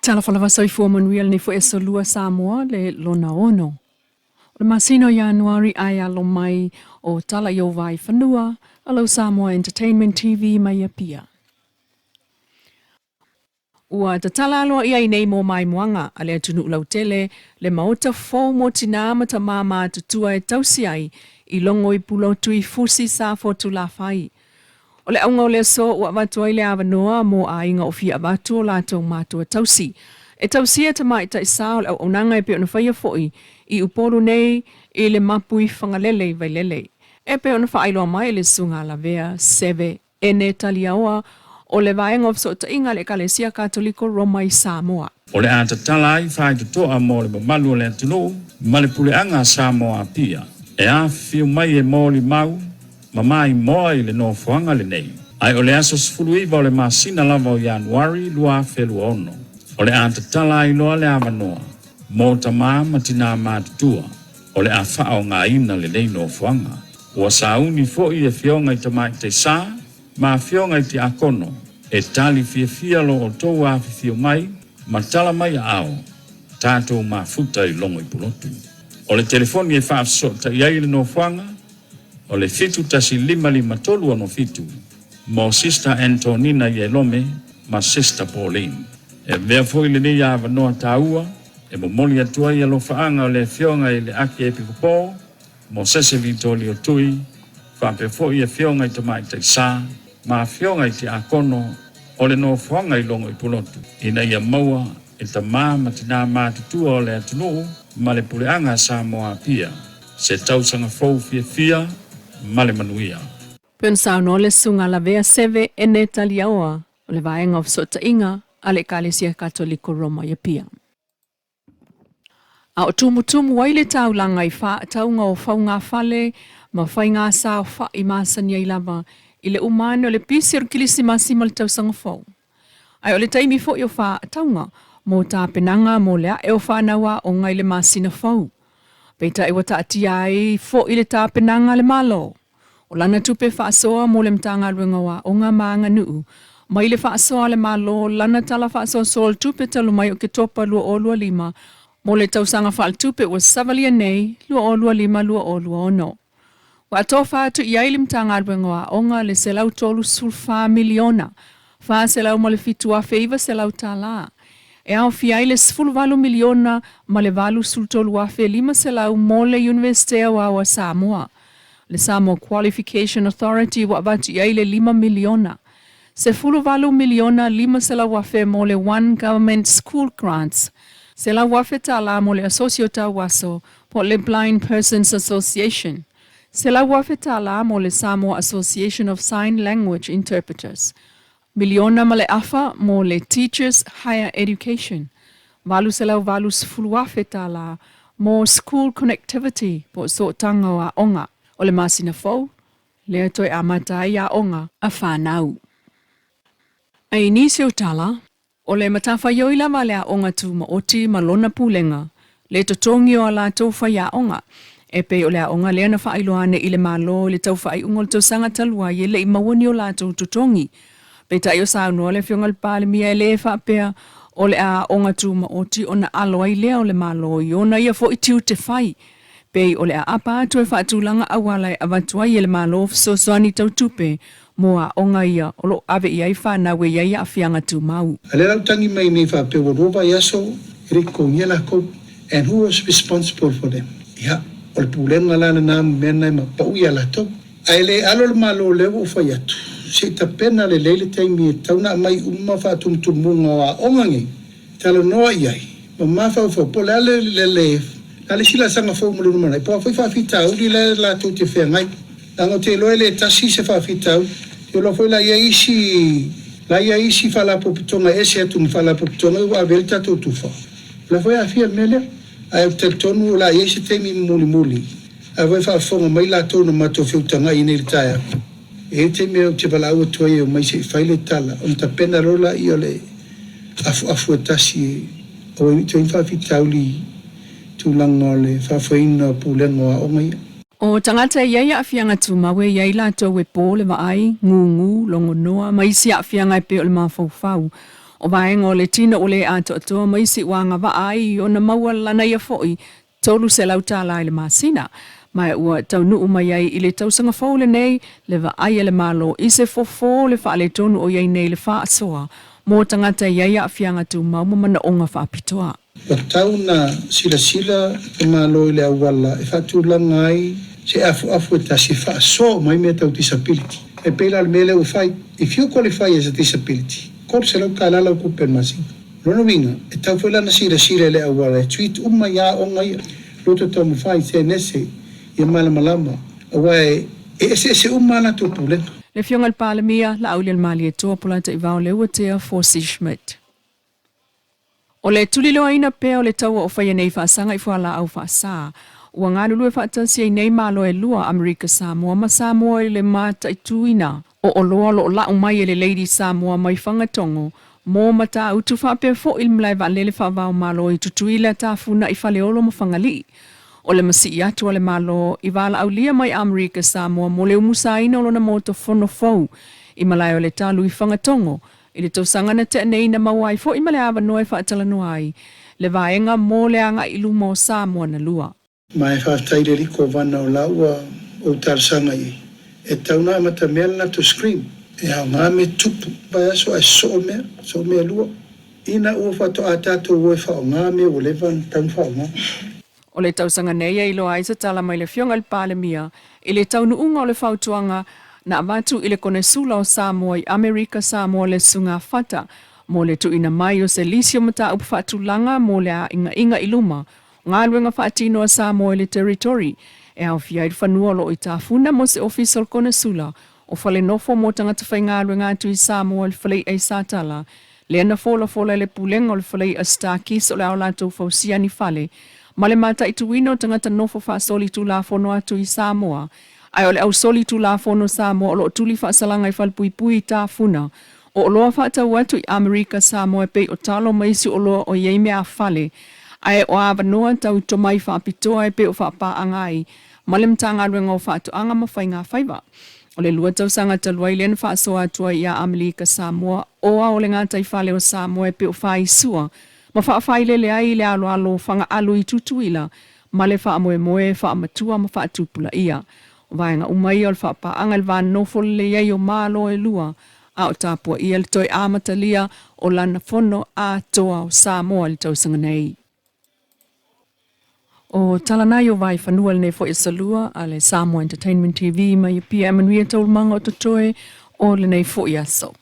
Tala falava soifua manuia ni fo e solua Samoa le lona ono. O le masino Januari ai alo mai o tala i o VAIFANUA, alo Samoa Entertainment TV mai a pia. Ua ta tala aloa ia i nei mo mai moanga a le atunu ulau tele le maota fau mo tina mata mama tutua e tausi ai i longo i pulo tui fusi sa fotu la fai. O le aunga o le so ua watu ai le avanoa mo a inga o fia watu o lato matua tausi. E tausi e tamai ta isa o le au onanga e pe ona whaia foi i upolu nei i le mapui whangalele i vailele. E pe ona whaailoa mai le sunga la vea seve ene taliaoa o le vaenga of so ta inga le Kalesia Katoliko Roma i Samoa. O le ata tala ai whai te toa mo le mamalu le atunu, ma le puleanga Samoa pia. E a fiu mai e mo li mau, mamai moa i le no fuanga le nei. Ai o le aso sifuru iwa o le masina lava o Januari lua felu ono. O le ata tala ai loa le avanoa, mo tamaa matina matutua. O le a whao ngā ina le nei no fuanga. Ua sauni fo i e fionga i tamai te saa, ma fionga i te akono. E tali fia lo o tō a fio mai, ma tala mai ao, tātou ma futa i longo i pulotu. O le telefoni e whaafso ta iai le no fuanga, o le fitu tasi lima tolu ano fitu, mo Sister Antonina i e lome, ma Sister Pauline. E vea foi le nei a vanoa taua, e mo moli atua i alo whaanga o le fionga i le aki e pikupo, mo sese vitoli o tui, whape foi e fionga i tamai te saa, ma fionga i te akono, o le no fuanga i longo i pulotu. Ina ia maua e ta ma tina matutua o le atunu, ma le puleanga Samoa pia. Se tausanga fau fia, ma le manuia. Pensau no le sunga la vea seve ene taliaoa, o le vaenga of sota inga, a le Kalesia Katoliko Roma i pia. A o tumutumu waile tau langa i wha, taunga o whaunga fale, ma whainga sa o wha i masania i lava, i le umane o le pisi o kilisi masima le tausanga fau. Ai o le taimi fo i o wha taunga, mo tā penanga mo lea e o whanawa o ngai le masina fau. Peita e wata atia ai fo i le tā penanga le malo. O lana tupe whaasoa mo le mtanga ruengawa o ngā maanga nuu. Mai le whaasoa le malo, lana tala whaasoa sol tupe talu mai o ke topa lua o lua lima. Mo le tausanga whaal tupe wa savalia nei, lua o lua lima, lua o lua ono. Wa atofa atu iai le mtanga ruengawa o ngā le selau tolu sulfa miliona. Wha selau mo le fitua feiva selau TALA. E au fiai le 10 miliona ma le valu sultolu afe 5 selau mo le Universitea wa Samoa. Le Samoa Qualification Authority wa batu iai le 5 miliona. Se 10 miliona 5 selau afe mo le One Government School Grants. Selau afe TALA mo le Asociota Waso po le Blind Persons Association. Selau afe TALA mo le Samoa Association of Sign Language Interpreters. Miliona ma le afa mo le Teachers Higher Education. Valu selau valu sfuluafe TALA mo School Connectivity po so tanga wa onga. O le masina fau, le toi amatai a onga a whanau. A inisio TALA, o le matawhaioi lava le a onga tu ma oti ma lona pulenga, le totongi o la tauwhai a onga. E pe o le a onga le ana whaailoane i le malo le tauwhai ungol tau sanga talua i le i mawani o la tau totongi. Pe ta io sa no le fiongal pale mia e le whapea o le a onga tu ma oti o na aloa i lea o le malo i ona ia fo i tiu te whai. Pe o le a apa atu e whaatulanga awalai avatua i le malo so soani tau tupe mo a onga ia o lo ave i ai whana we ia a fianga tu mau. Ale lau tangi mai nei whapea o rova yaso riko ngela ko and who was responsible for them? Ia, o le pulenga lana nā mena ma pau ia lato. Ai le alo le malo leo o whai atu. Se ta pena le leile taimi e tauna mai umma whaatumtumunga o a ongangi. Talo noa iai. Ma mawhau whau po le ale le ale sila sanga fo mulu mana po foi fa fita u le la tu te fe mai dango te lo ele tasi se fa fita yo lo foi la isi fa la popitonga ese tu fa la popitonga wa velta tu fa la foi a fiel mele a te tonu la isi te mi muli a voi fa fo mai la tu no mato fiutanga in ritaya e te me te vala o to e mai se fa le tala on ta pena rola io le afu tasi o mi te fa fita uli tulanga le whawhaina pulenga o mai. O tangata iai a fianga tu mawe iai la tau e pō le vaai, ngungu, longo noa, maisi a fianga e pe o le mawhauwhau. O vaenga o le tina o le ato atoa maisi wanga wa ai o na maua lana ia fo'i tolu se lau TALA i le masina. Mai ua tau nuu mai ai i le tausanga fau le nei le wa ai le malo i se fofo le wha le tonu o iai nei le wha asoa mō tangata iai a fianga tu mauma mana onga wha apitoa. O tau na sila e malo i le awala e whatu langai se afu e tasi wha asoa mai mea tau disability. E pela le mele u fai, if you qualify as a disability, kor se lau kalala u kupen masi. Lono winga, e tau whela na sila le awala e tweet ya o ngai loto tau mu fai se nese ia malama awai e se umana tu pule. Le fionga le palemia la aulia le mali e toa polata i vao le ua tea Forsi Schmidt. O le tulilo aina pea o le taua o whaia nei whaasanga i whaala au whaasa. Ua ngā lulu e whaatasi ai nei malo e lua Amerika Samoa ma Samoa i le mata i tuina. O loa lo la umai e le Lady Samoa mai whangatongo. Mō mata utu whapea fo il mlai wa lele whavao malo i tutuila ta funa i whaleolo ma whangali. O le masi i atu le malo i wala au lia mai Amerika Samoa mo le umusaina o lona moto fono fau. I malai o le talu i whangatongo. I le tausanga na te nei na mawai fo i male awa noe whaatala noai. Le vaenga mō le anga i lumo o Samoa na lua. Mai whaatai riko wana o laua o tarsanga i. E tauna mata mea na to scream. E hao ngā me tupu. Bai aso ai so mea lua. Ina ua whato a tato ue whao ngā me o levan tau whao ngā. O le tausanga nei e ilo aisa tala mai le fionga le palemia. I le taunu unga o le whautuanga na avatu i le kone sula o Samoa i Amerika Samoa le sunga fata. Mo le tuina mai o se lisio mata upu whaatulanga mo le a inga iluma. Ngā luenga whaatino a Samoa i le territory. E au fia i whanua lo i tāfuna mo se official kone sula. O whale nofo mo tangata whai ngā luenga atu i Samoa le whalei ai sātala. Le ana fola le pulenga o le whalei a stakis o le au lato fausia ni whale. Ma le mata i tuino tangata nofo wha soli tu la fono atu i Samoa. Ai o le au soli tu la fono Samoa o lo tuli wha salanga i whalpui tāfuna. O loa wha tau atu i Amerika Samoa pei o talo maisi o loa o iei mea whale. Ai o awa noa tau tomai wha apitoa e pe o wha pa angai. Male mtanga luenga o wha atu anga ma whai ngā whaiva. O le lua tau sanga talua i len wha soa atua i a Amerika Samoa. O a o le ngā tai whale o Samoa e pe o wha isua. Ma wha whaile le ai le alo whanga alu i tutuila. Male wha moe wha matua ma wha tupula ia. O vaenga umai o le wha pa anga le vāna nofo le iei o malo e lua. A o tāpua ia le toi amatalia o lana fono a toa o Samoa le tausanga nei. O talanai o VAIFANUA le fo i salua a le Samoa Entertainment TV mai pia manuia taulmanga o totoe o le nei fo i aso.